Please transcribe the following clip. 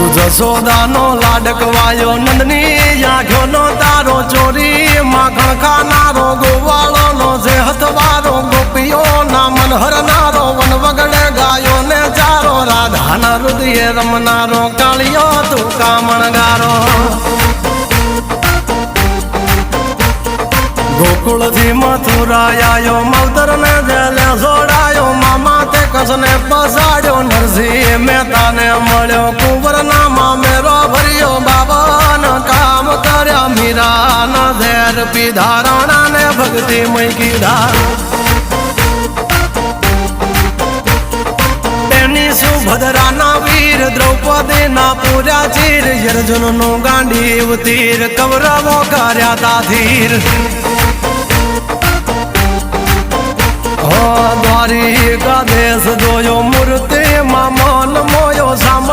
જશોદાનો લાડકવાયો નંદની આંખોનો તારો ચોરી માખણ ખાનારો ગોવાળોનો જે હથવારો ગોપીઓના મન હરનારો વન વગડે ગાયો ને ચારો રાધાના હૃદયે રમનારો કાળિયો તું કામણગારો ગોકુળથી મથુરા આયો માવતર ને જેલે જોડાયો મામા તે કસને પસાડ્યો નરસિંહ મહેતાને મળ્યો કુંવરના મામેરો ભર્યો બાબાના કામ કર્યા મીરાના ઝેર પીધા રાણાને ભક્તિ મય કીધા તેની સુભદ્રાના વીર દ્રૌપદીના પૂર્યા ચીર અર્જુનનું ગાંડીવ તીર કૌરવો કર્યા તાધીર દ્વારિકા દેશ જોયો મૂર્તિ માં મન મોયો